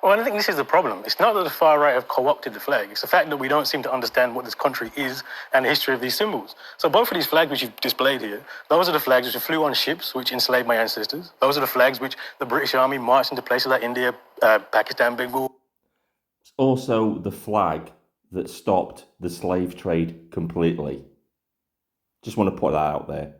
Well, I think this is the problem. It's not that the far right have co-opted the flag. It's the fact that we don't seem to understand what this country is and the history of these symbols. So both of these flags which you've displayed here, those are the flags which flew on ships which enslaved my ancestors. Those are the flags which the British Army marched into places like India, Pakistan, Bengal. It's also the flag that stopped the slave trade completely. Just want to put that out there.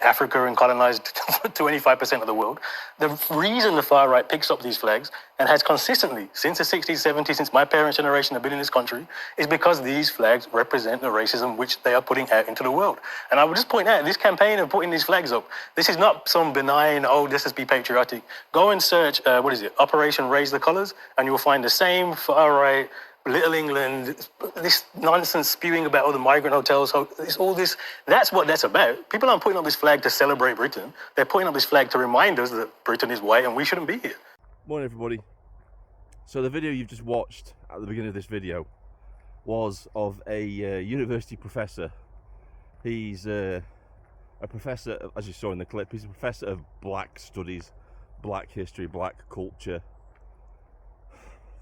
Africa and colonized 25% of the world. The reason the far right picks up these flags and has consistently, since the 60s, 70s, since my parents' generation have been in this country, is because these flags represent the racism which they are putting out into the world. And I would just point out, this campaign of putting these flags up, this is not some benign, let's just be patriotic. Go and search, Operation Raise the Colors, and you'll find the same far right, Little England, this nonsense spewing about all the migrant hotels, that's what that's about. People aren't putting up this flag to celebrate Britain. They're putting up this flag to remind us that Britain is white and we shouldn't be here. Morning, everybody. So the video you've just watched at the beginning of this video was of a university professor. He's a professor, as you saw in the clip, he's a professor of black studies, black history, black culture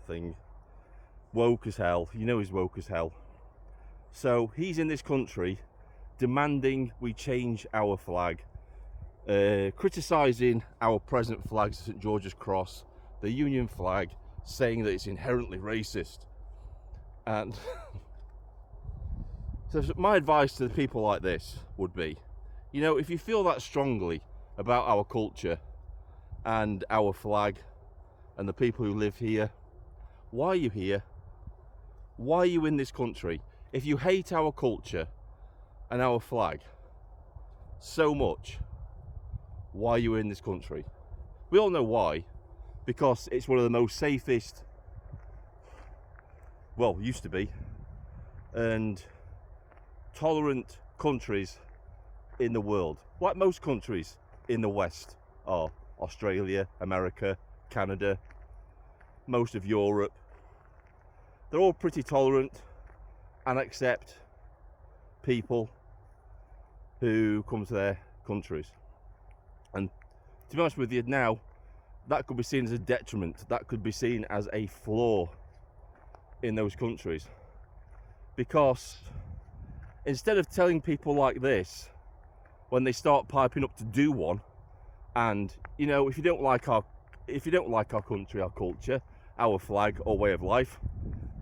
thing. Woke as hell, you know he's woke as hell. So he's in this country demanding we change our flag, criticising our present flag, St George's Cross, the Union flag, saying that it's inherently racist. And so my advice to the people like this would be, you know, if you feel that strongly about our culture and our flag and the people who live here, why are you here? Why are you in this country? If you hate our culture and our flag so much, why are you in this country? We all know why. Because it's one of the most safest, well, used to be, and tolerant countries in the world. Like most countries in the West are. Australia, America, Canada, most of Europe. They're all pretty tolerant and accept people who come to their countries. And to be honest with you, now that could be seen as a detriment. That could be seen as a flaw in those countries. Because instead of telling people like this, when they start piping up to do one, and you know, if you don't like our country, our culture, our flag or way of life,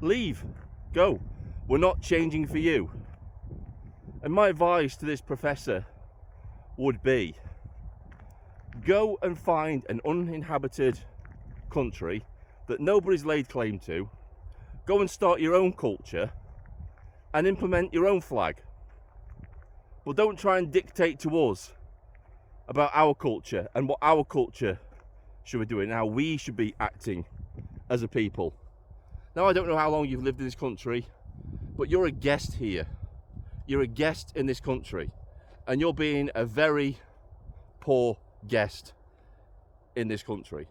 leave, go. We're not changing for you. And my advice to this professor would be, go and find an uninhabited country that nobody's laid claim to, go and start your own culture and implement your own flag. But don't try and dictate to us about our culture and what our culture should be doing, how we should be acting as a people. Now, I don't know how long you've lived in this country, but you're a guest here. You're a guest in this country, and you're being a very poor guest in this country.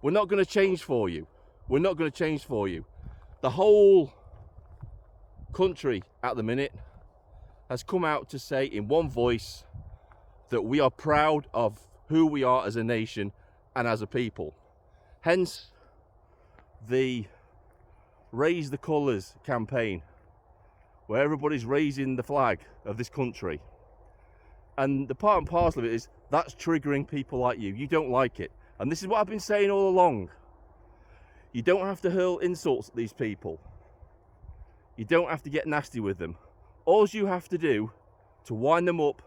We're not going to change for you. We're not going to change for you. The whole country at the minute has come out to say in one voice that we are proud of who we are as a nation and as a people. Hence the Raise the Colours campaign, where everybody's raising the flag of this country. And the part and parcel of it is that's triggering people like you. You don't like it. And this is what I've been saying all along. You don't have to hurl insults at these people. You don't have to get nasty with them. All you have to do to wind them up,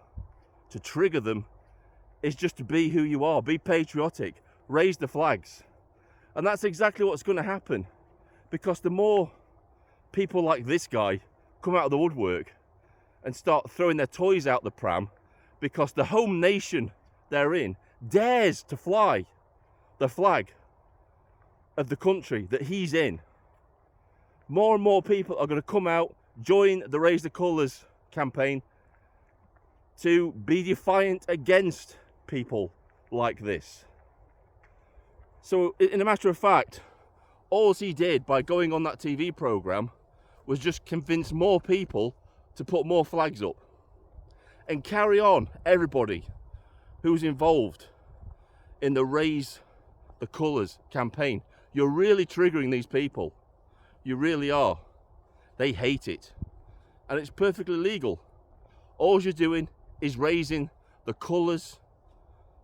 to trigger them, is just to be who you are. Be patriotic. Raise the flags. And that's exactly what's going to happen. Because the more people like this guy come out of the woodwork and start throwing their toys out the pram, because the home nation they're in dares to fly the flag of the country that he's in, more and more people are going to come out, join the Raise the Colours campaign to be defiant against people like this. So in a matter of fact, all he did by going on that TV programme was just convince more people to put more flags up and carry on everybody who's involved in the Raise the colours campaign. You're really triggering these people. You really are. They hate it. And it's perfectly legal. All you're doing is raising the colours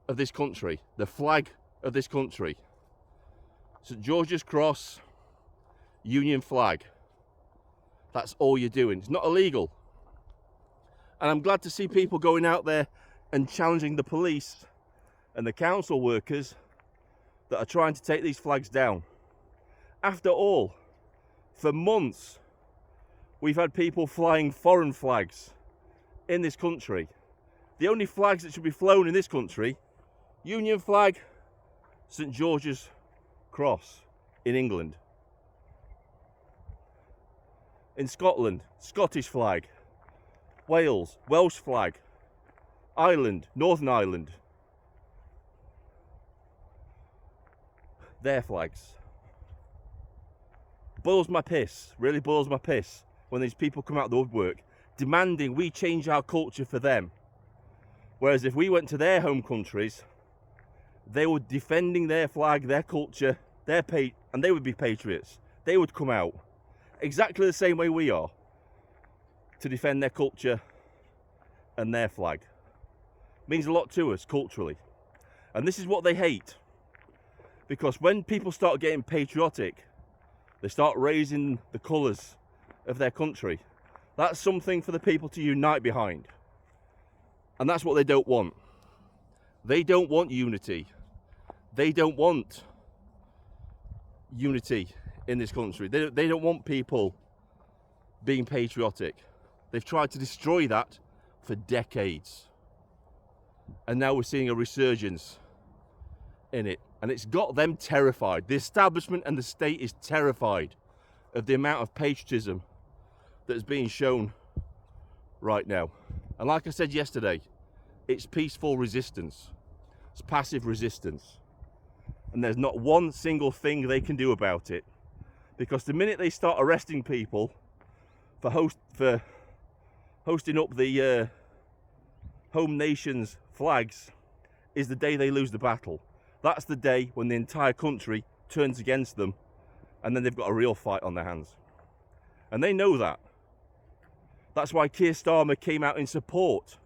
of this country, the flag of this country. St George's Cross, Union flag. That's all you're doing. It's not illegal. And I'm glad to see people going out there and challenging the police and the council workers that are trying to take these flags down. After all, for months, we've had people flying foreign flags in this country. The only flags that should be flown in this country, Union flag, St George's Cross in England. In Scotland, Scottish flag. Wales, Welsh flag. Ireland, Northern Ireland. Their flags. Boils my piss, really boils my piss when these people come out of the woodwork demanding we change our culture for them. Whereas if we went to their home countries, they were defending their flag, their culture, and they would be patriots. They would come out exactly the same way we are to defend their culture and their flag. It means a lot to us culturally. And this is what they hate. Because when people start getting patriotic, they start raising the colours of their country. That's something for the people to unite behind. And that's what they don't want. They don't want unity. They don't want unity in this country. They don't want people being patriotic. They've tried to destroy that for decades. And now we're seeing a resurgence in it. And it's got them terrified. The establishment and the state is terrified of the amount of patriotism that is being shown right now. And like I said yesterday, it's peaceful resistance. It's passive resistance. And there's not one single thing they can do about it. Because the minute they start arresting people for hosting up the home nation's flags is the day they lose the battle. That's the day when the entire country turns against them, and then they've got a real fight on their hands. And they know that. That's why Keir Starmer came out in support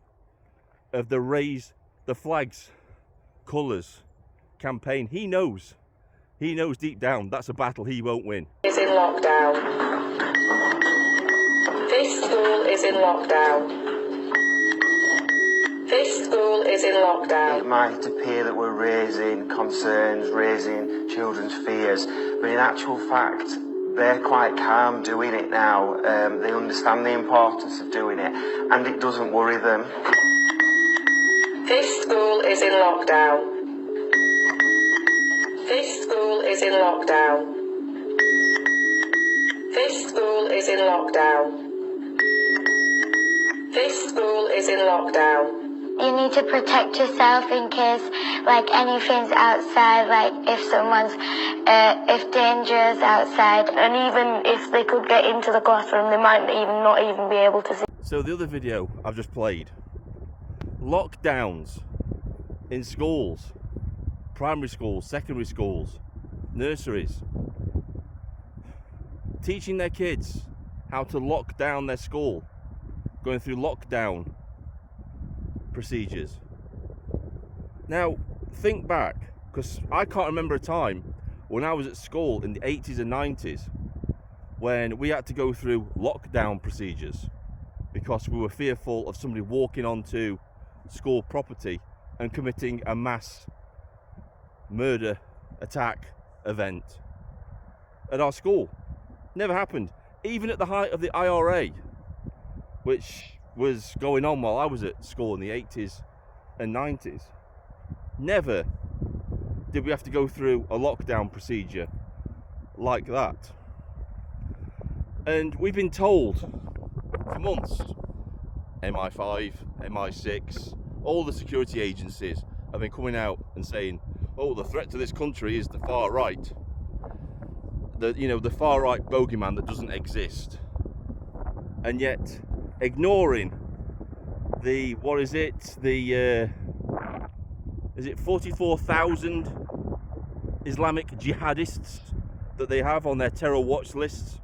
of the Raise the Flags colours campaign. He knows deep down that's a battle he won't win. Is in lockdown. This school is in lockdown. This school is in lockdown. It might appear that we're raising concerns, raising children's fears, but in actual fact, they're quite calm doing it now. They understand the importance of doing it, and it doesn't worry them. This school is in lockdown. This school is in lockdown. This school is in lockdown. This school is in lockdown. You need to protect yourself in case, like, anything's outside, like, if danger is outside, and even if they could get into the classroom, they might not even be able to see. So the other video I've just played, lockdowns in schools, primary schools, secondary schools, nurseries, teaching their kids how to lock down their school, going through lockdown procedures. Now, think back, because I can't remember a time when I was at school in the 80s and 90s when we had to go through lockdown procedures because we were fearful of somebody walking onto school property and committing a mass murder attack event at our school. Never happened. Even at the height of the IRA, which was going on while I was at school in the 80s and 90s. Never did we have to go through a lockdown procedure like that. And we've been told for months, MI5, MI6, all the security agencies have been coming out and saying, oh, the threat to this country is the far right. The far right bogeyman that doesn't exist. And yet, ignoring the, is it 44,000 Islamic jihadists that they have on their terror watch lists,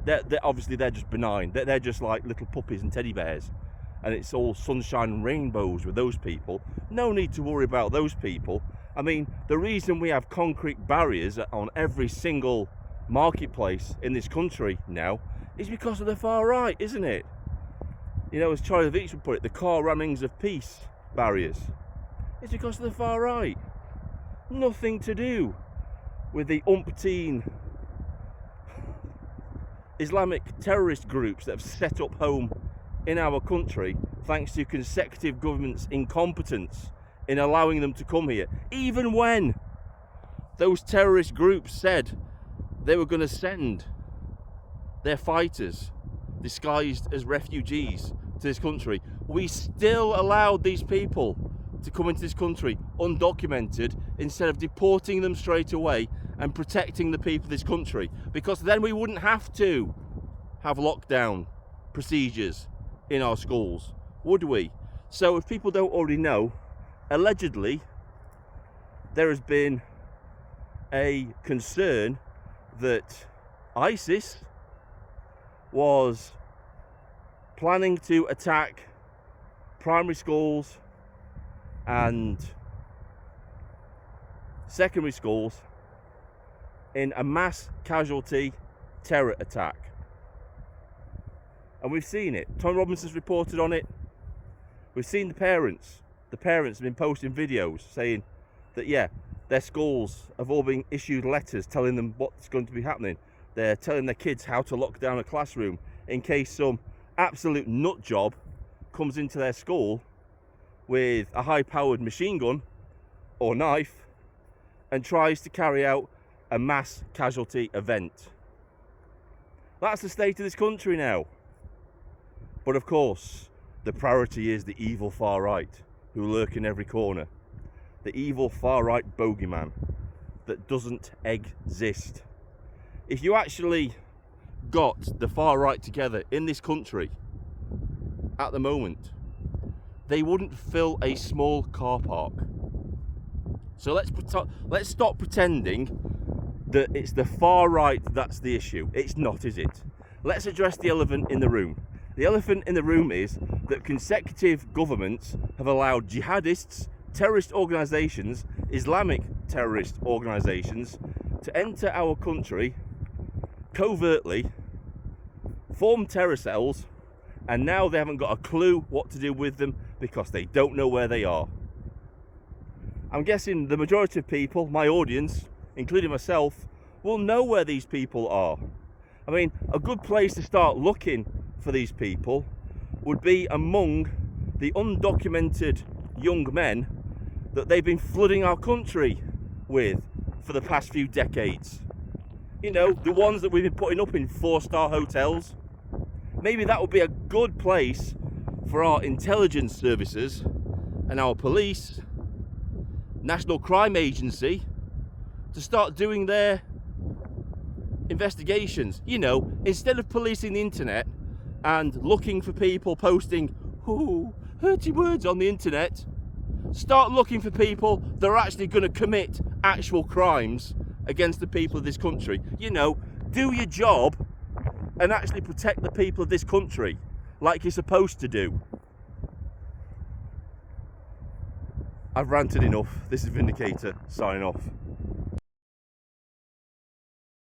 they're obviously they're just benign. They're just like little puppies and teddy bears, and it's all sunshine and rainbows with those people. No need to worry about those people. I mean, the reason we have concrete barriers on every single marketplace in this country now is because of the far right, isn't it? You know, as Charlie Veach would put it, the car rammings of peace barriers. It's because of the far right. Nothing to do with the umpteen Islamic terrorist groups that have set up home in our country thanks to consecutive governments' incompetence in allowing them to come here. Even when those terrorist groups said they were going to send their fighters disguised as refugees to this country, we still allowed these people to come into this country undocumented instead of deporting them straight away and protecting the people of this country, because then we wouldn't have to have lockdown procedures in our schools, would we? So if people don't already know, allegedly there has been a concern that ISIS was planning to attack primary schools and secondary schools in a mass casualty terror attack. And we've seen it. Tom Robinson's reported on it. We've seen the parents. The parents have been posting videos saying that, yeah, their schools have all been issued letters telling them what's going to be happening. They're telling their kids how to lock down a classroom in case some absolute nut job comes into their school with a high-powered machine gun or knife and tries to carry out a mass casualty event. That's the state of this country now. But of course, the priority is the evil far right who lurk in every corner. The evil far right bogeyman that doesn't exist. If you actually got the far right together in this country at the moment, they wouldn't fill a small car park. So let's stop pretending that it's the far right that's the issue. It's not, is it? Let's address the elephant in the room. The elephant in the room is that consecutive governments have allowed jihadists, terrorist organisations, Islamic terrorist organisations to enter our country covertly, form terror cells, and now they haven't got a clue what to do with them because they don't know where they are. I'm guessing the majority of people, my audience, including myself, will know where these people are. I mean, a good place to start looking for these people would be among the undocumented young men that they've been flooding our country with for the past few decades. You know, the ones that we've been putting up in 4-star hotels. Maybe that would be a good place for our intelligence services and our police, National Crime Agency, to start doing their investigations. You know, instead of policing the internet and looking for people posting hurty words on the internet, start looking for people that are actually going to commit actual crimes against the people of this country. You know, do your job and actually protect the people of this country like you're supposed to do. I've ranted enough. This is Vindicator signing off.